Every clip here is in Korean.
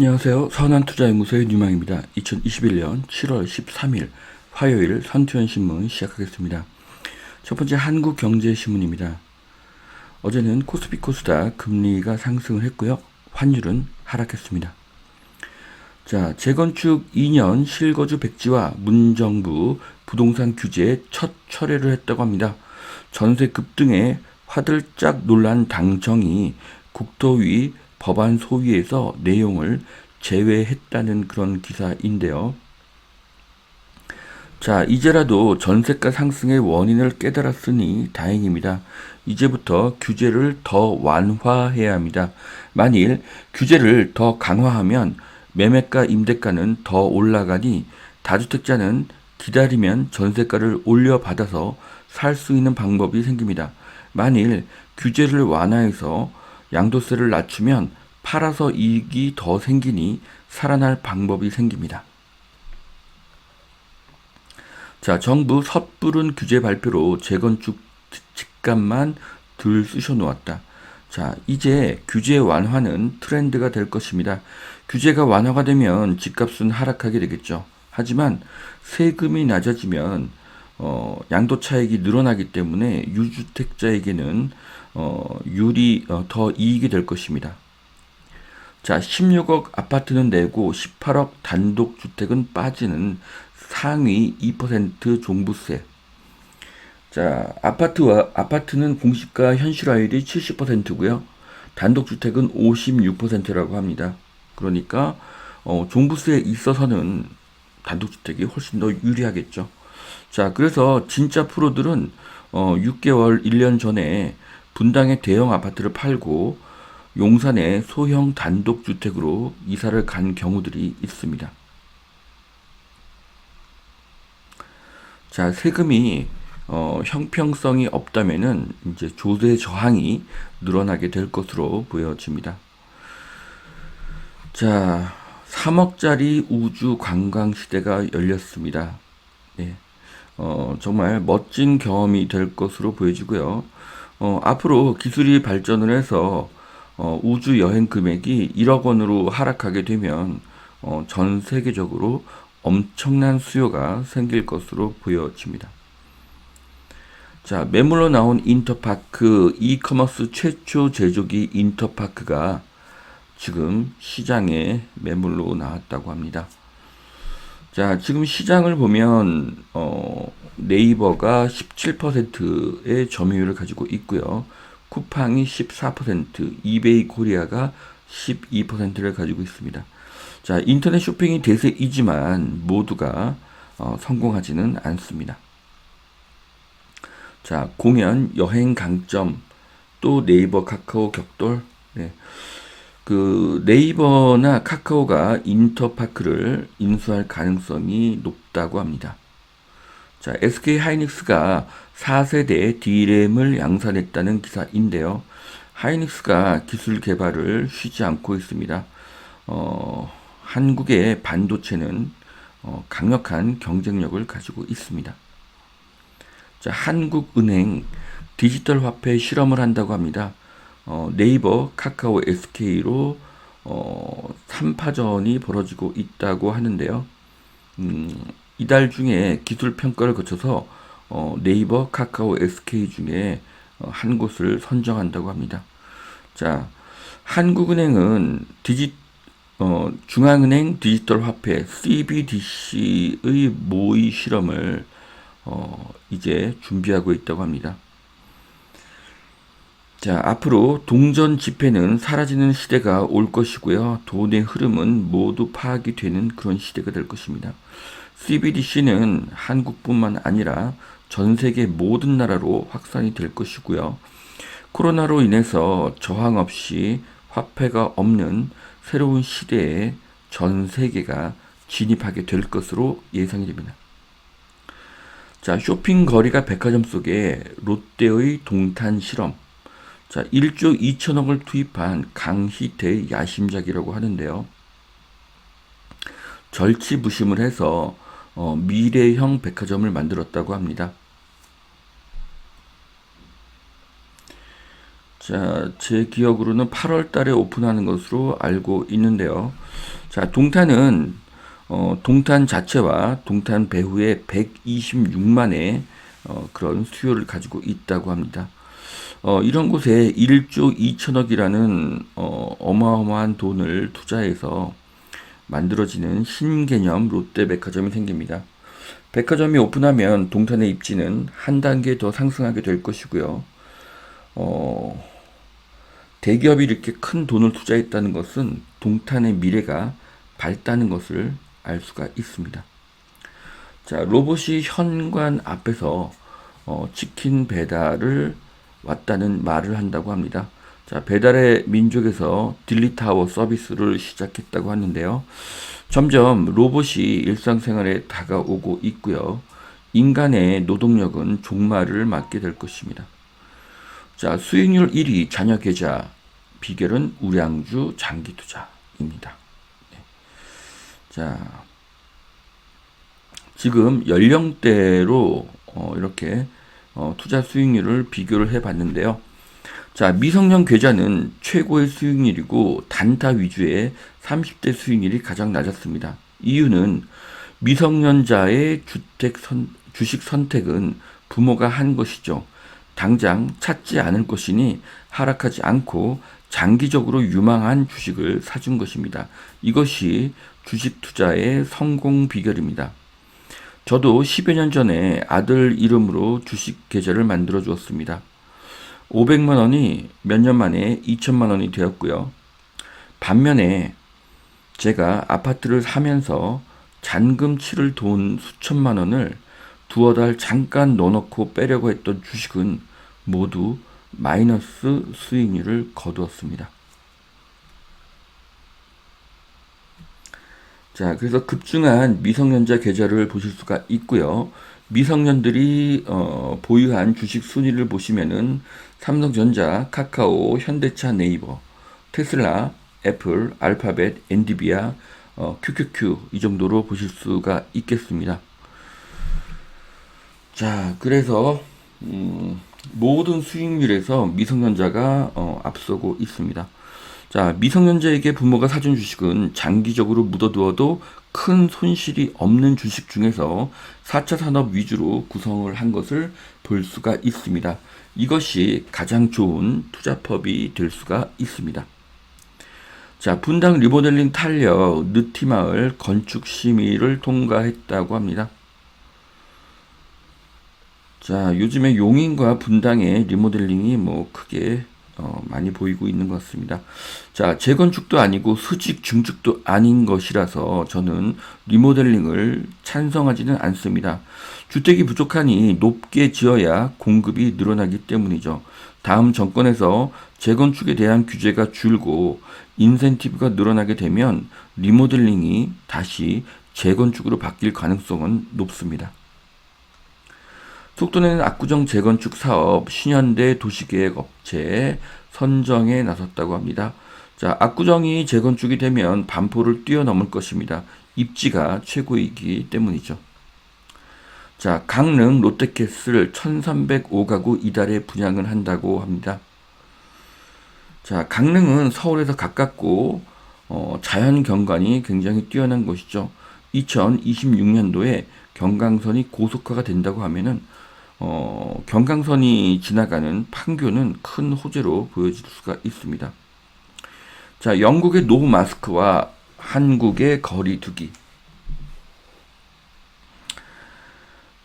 안녕하세요. 선한투자연구소의 뉴망입니다. 2021년 7월 13일 화요일 선투연신문 시작하겠습니다. 첫 번째 한국경제신문입니다. 어제는 코스피 코스닥 금리가 상승을 했고요. 환율은 하락했습니다. 자, 재건축 2년 실거주 백지화 문정부 부동산 규제 첫 철회를 했다고 합니다. 전세 급등에 화들짝 놀란 당정이 국토위 법안 소위에서 내용을 제외했다는 그런 기사인데요. 자, 이제라도 전세가 상승의 원인을 깨달았으니 다행입니다. 이제부터 규제를 더 완화해야 합니다. 만일 규제를 더 강화하면 매매가 임대가는 더 올라가니 다주택자는 기다리면 전세가를 올려받아서 살 수 있는 방법이 생깁니다. 만일 규제를 완화해서 양도세를 낮추면 팔아서 이익이 더 생기니 살아날 방법이 생깁니다. 자, 정부 섣부른 규제 발표로 재건축 집값만 들쑤셔 놓았다. 자, 이제 규제 완화는 트렌드가 될 것입니다. 규제가 완화가 되면 집값은 하락하게 되겠죠. 하지만 세금이 낮아지면 양도 차익이 늘어나기 때문에 유주택자에게는 더 이익이 될 것입니다. 자, 16억 아파트는 내고 18억 단독주택은 빠지는 상위 2% 종부세. 자, 아파트는 공시가 현실화율이 70%고요. 단독주택은 56%라고 합니다. 그러니까 종부세에 있어서는 단독주택이 훨씬 더 유리하겠죠. 자, 그래서 진짜 프로들은 6개월, 1년 전에 분당의 대형 아파트를 팔고 용산의 소형 단독주택으로 이사를 간 경우들이 있습니다. 자, 세금이 형평성이 없다면은 이제 조세 저항이 늘어나게 될 것으로 보여집니다. 자, 3억짜리 우주 관광 시대가 열렸습니다. 예. 정말 멋진 경험이 될 것으로 보여지고요. 앞으로 기술이 발전을 해서 우주 여행 금액이 1억 원으로 하락하게 되면 전 세계적으로 엄청난 수요가 생길 것으로 보여집니다. 자, 매물로 나온 인터파크, 이커머스 최초 제조기 인터파크가 지금 시장에 매물로 나왔다고 합니다. 자, 지금 시장을 보면 네이버가 17%의 점유율을 가지고 있고요. 쿠팡이 14%, 이베이 코리아가 12%를 가지고 있습니다. 자, 인터넷 쇼핑이 대세이지만 모두가 성공하지는 않습니다. 자, 공연, 여행 강점, 또 네이버, 카카오 격돌. 네. 그 네이버나 카카오가 인터파크를 인수할 가능성이 높다고 합니다. 자, SK 하이닉스가 4세대 D램을 양산했다는 기사인데요. 하이닉스가 기술 개발을 쉬지 않고 있습니다. 한국의 반도체는 강력한 경쟁력을 가지고 있습니다. 자, 한국은행 디지털 화폐 실험을 한다고 합니다. 네이버, 카카오, SK로 3파전이 벌어지고 있다고 하는데요. 이달 중에 기술 평가를 거쳐서 네이버, 카카오, SK 중에 한 곳을 선정한다고 합니다. 자, 한국은행은 중앙은행 디지털 화폐 CBDC의 모의 실험을 이제 준비하고 있다고 합니다. 자, 앞으로 동전 지폐는 사라지는 시대가 올 것이고요. 돈의 흐름은 모두 파악이 되는 그런 시대가 될 것입니다. CBDC는 한국뿐만 아니라 전 세계 모든 나라로 확산이 될 것이고요. 코로나로 인해서 저항 없이 화폐가 없는 새로운 시대에 전 세계가 진입하게 될 것으로 예상이 됩니다. 자, 쇼핑 거리가 백화점 속에 롯데의 동탄 실험. 자, 1조 2천억을 투입한 강희태의 야심작이라고 하는데요. 절치부심을 해서 미래형 백화점을 만들었다고 합니다. 자, 제 기억으로는 8월 달에 오픈하는 것으로 알고 있는데요. 자, 동탄은 동탄 자체와 동탄 배후에 126만의 그런 수요를 가지고 있다고 합니다. 이런 곳에 1조 2천억이라는 어마어마한 돈을 투자해서 만들어지는 신개념 롯데백화점이 생깁니다. 백화점이 오픈하면 동탄의 입지는 한 단계 더 상승하게 될 것이고요. 대기업이 이렇게 큰 돈을 투자했다는 것은 동탄의 미래가 밝다는 것을 알 수가 있습니다. 자, 로봇이 현관 앞에서 치킨 배달을 왔다는 말을 한다고 합니다. 자, 배달의 민족에서 딜리타워 서비스를 시작했다고 하는데요. 점점 로봇이 일상생활에 다가오고 있고요. 인간의 노동력은 종말을 맞게 될 것입니다. 자, 수익률 1위 자녀 계좌, 비결은 우량주 장기 투자입니다. 네. 자, 지금 연령대로 이렇게 투자 수익률을 비교를 해봤는데요. 자, 미성년 계좌는 최고의 수익률이고 단타 위주의 30대 수익률이 가장 낮았습니다. 이유는 미성년자의 주식 선택은 부모가 한 것이죠. 당장 찾지 않을 것이니 하락하지 않고 장기적으로 유망한 주식을 사준 것입니다. 이것이 주식 투자의 성공 비결입니다. 저도 10여 년 전에 아들 이름으로 주식 계좌를 만들어 주었습니다. 500만 원이 몇 년 만에 2천만 원이 되었고요. 반면에 제가 아파트를 사면서 잔금 치를 돈 수천만 원을 두어 달 잠깐 넣어놓고 빼려고 했던 주식은 모두 마이너스 수익률을 거두었습니다. 자, 그래서 급증한 미성년자 계좌를 보실 수가 있고요. 미성년들이 보유한 주식 순위를 보시면은 삼성전자, 카카오, 현대차, 네이버, 테슬라, 애플, 알파벳, 엔비디아, QQQ 이 정도로 보실 수가 있겠습니다. 자, 그래서 모든 수익률에서 미성년자가 앞서고 있습니다. 자, 미성년자에게 부모가 사준 주식은 장기적으로 묻어두어도 큰 손실이 없는 주식 중에서 4차 산업 위주로 구성을 한 것을 볼 수가 있습니다. 이것이 가장 좋은 투자법이 될 수가 있습니다. 자, 분당 리모델링 탄력 느티마을 건축 심의를 통과했다고 합니다. 자, 요즘에 용인과 분당의 리모델링이 뭐 크게 많이 보이고 있는 것 같습니다. 자, 재건축도 아니고 수직 중축도 아닌 것이라서 저는 리모델링을 찬성하지는 않습니다. 주택이 부족하니 높게 지어야 공급이 늘어나기 때문이죠. 다음 정권에서 재건축에 대한 규제가 줄고 인센티브가 늘어나게 되면 리모델링이 다시 재건축으로 바뀔 가능성은 높습니다. 속도내는 압구정 재건축 사업 신현대 도시계획업체 선정에 나섰다고 합니다. 자, 압구정이 재건축이 되면 반포를 뛰어넘을 것입니다. 입지가 최고이기 때문이죠. 자, 강릉 롯데캐슬 1305가구 이달에 분양을 한다고 합니다. 자, 강릉은 서울에서 가깝고 자연 경관이 굉장히 뛰어난 곳이죠. 2026년도에 경강선이 고속화가 된다고 하면은 경강선이 지나가는 판교는 큰 호재로 보여질 수가 있습니다. 자, 영국의 노후 마스크와 한국의 거리 두기.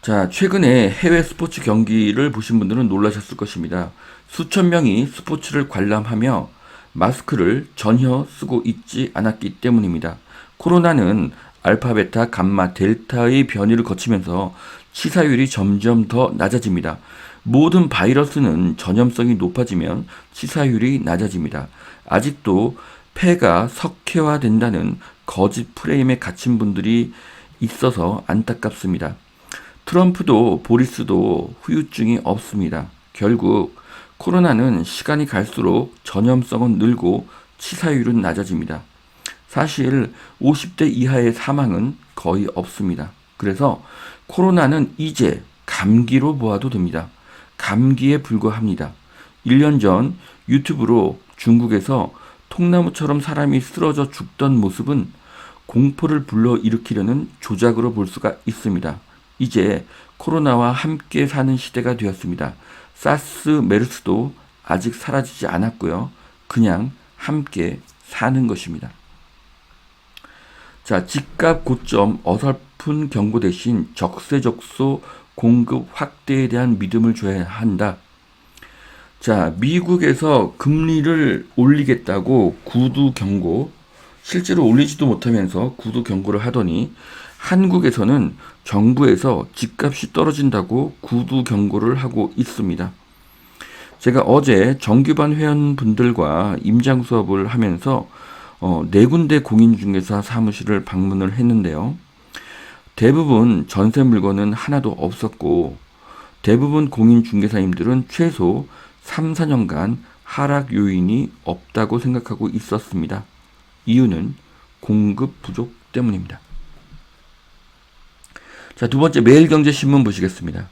자, 최근에 해외 스포츠 경기를 보신 분들은 놀라셨을 것입니다. 수천 명이 스포츠를 관람하며 마스크를 전혀 쓰고 있지 않았기 때문입니다. 코로나는 알파, 베타, 감마, 델타의 변이를 거치면서 치사율이 점점 더 낮아집니다. 모든 바이러스는 전염성이 높아지면 치사율이 낮아집니다. 아직도 폐가 석회화된다는 거짓 프레임에 갇힌 분들이 있어서 안타깝습니다. 트럼프도 보리스도 후유증이 없습니다. 결국 코로나는 시간이 갈수록 전염성은 늘고 치사율은 낮아집니다. 사실 50대 이하의 사망은 거의 없습니다. 그래서 코로나는 이제 감기로 보아도 됩니다. 감기에 불과합니다. 1년 전 유튜브로 중국에서 통나무처럼 사람이 쓰러져 죽던 모습은 공포를 불러일으키려는 조작으로 볼 수가 있습니다. 이제 코로나와 함께 사는 시대가 되었습니다. 사스, 메르스도 아직 사라지지 않았고요. 그냥 함께 사는 것입니다. 자, 집값 고점 어설픈 경고 대신 적세적소 공급 확대에 대한 믿음을 줘야 한다. 자, 미국에서 금리를 올리겠다고 구두 경고, 실제로 올리지도 못하면서 구두 경고를 하더니 한국에서는 정부에서 집값이 떨어진다고 구두 경고를 하고 있습니다. 제가 어제 정규반 회원분들과 임장 수업을 하면서 4군데 공인중개사 사무실을 방문을 했는데요. 대부분 전세 물건은 하나도 없었고 대부분 공인중개사님들은 최소 3, 4년간 하락 요인이 없다고 생각하고 있었습니다. 이유는 공급 부족 때문입니다. 자, 두 번째 매일경제신문 보시겠습니다.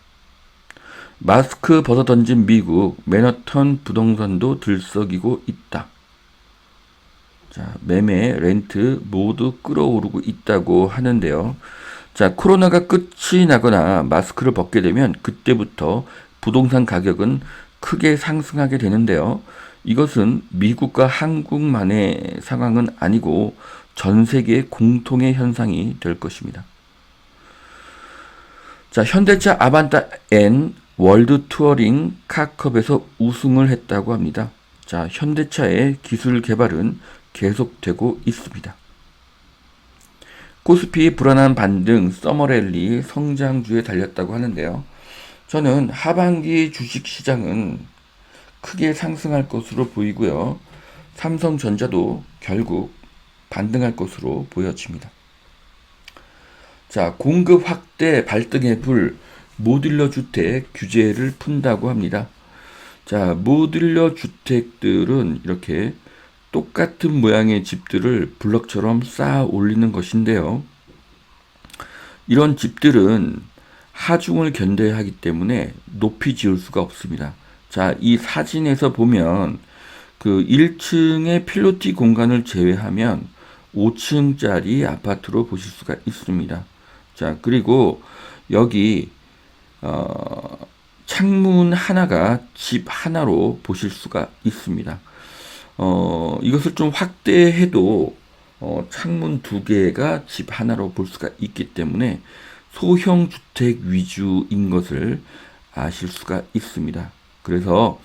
마스크 벗어 던진 미국, 맨하탄 부동산도 들썩이고 있다. 자, 매매, 렌트 모두 끌어오르고 있다고 하는데요. 자, 코로나가 끝이 나거나 마스크를 벗게 되면 그때부터 부동산 가격은 크게 상승하게 되는데요. 이것은 미국과 한국만의 상황은 아니고 전 세계의 공통의 현상이 될 것입니다. 자, 현대차 아반타 N 월드 투어링 카컵에서 우승을 했다고 합니다. 자, 현대차의 기술 개발은 계속되고 있습니다. 코스피 불안한 반등, 서머랠리 성장주에 달렸다고 하는데요. 저는 하반기 주식시장은 크게 상승할 것으로 보이고요. 삼성전자도 결국 반등할 것으로 보여집니다. 자, 공급 확대 발등의 불, 모듈러 주택 규제를 푼다고 합니다. 자, 모듈러 주택들은 이렇게 똑같은 모양의 집들을 블럭처럼 쌓아 올리는 것인데요. 이런 집들은 하중을 견뎌야 하기 때문에 높이 지을 수가 없습니다. 자, 이 사진에서 보면 그 1층의 필로티 공간을 제외하면 5층짜리 아파트로 보실 수가 있습니다. 자, 그리고 여기 창문 하나가 집 하나로 보실 수가 있습니다. 이것을 좀 확대해도 창문 2개가 집 하나로 볼 수가 있기 때문에 소형 주택 위주인 것을 아실 수가 있습니다. 그래서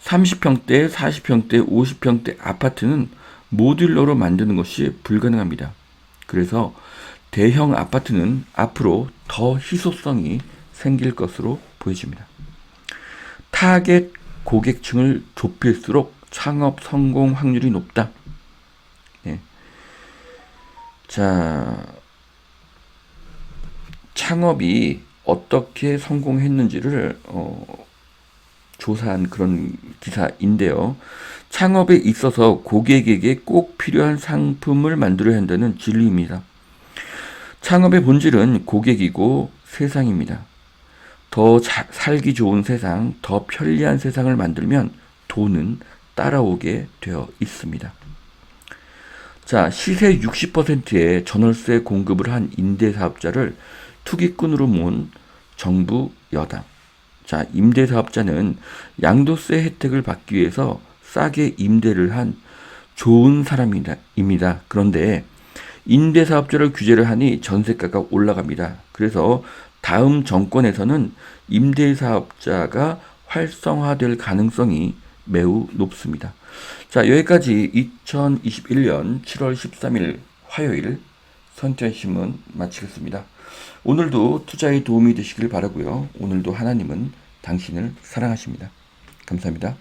30평대, 40평대, 50평대 아파트는 모듈러로 만드는 것이 불가능합니다. 그래서 대형 아파트는 앞으로 더 희소성이 생길 것으로 보여집니다. 타겟 고객층을 좁힐수록 창업 성공 확률이 높다. 네. 자, 창업이 어떻게 성공했는지를 조사한 그런 기사인데요. 창업에 있어서 고객에게 꼭 필요한 상품을 만들어야 한다는 진리입니다. 창업의 본질은 고객이고 세상입니다. 더 살기 좋은 세상, 더 편리한 세상을 만들면 돈은 따라오게 되어 있습니다. 자, 시세 60%의 전월세 공급을 한 임대사업자를 투기꾼으로 모은 정부 여당. 자, 임대사업자는 양도세 혜택을 받기 위해서 싸게 임대를 한 좋은 사람입니다. 그런데 임대사업자를 규제를 하니 전세가가 올라갑니다. 그래서 다음 정권에서는 임대사업자가 활성화될 가능성이 매우 높습니다. 자, 여기까지 2021년 7월 13일 화요일 선천신문 마치겠습니다. 오늘도 투자에 도움이 되시길 바라고요. 오늘도 하나님은 당신을 사랑하십니다. 감사합니다.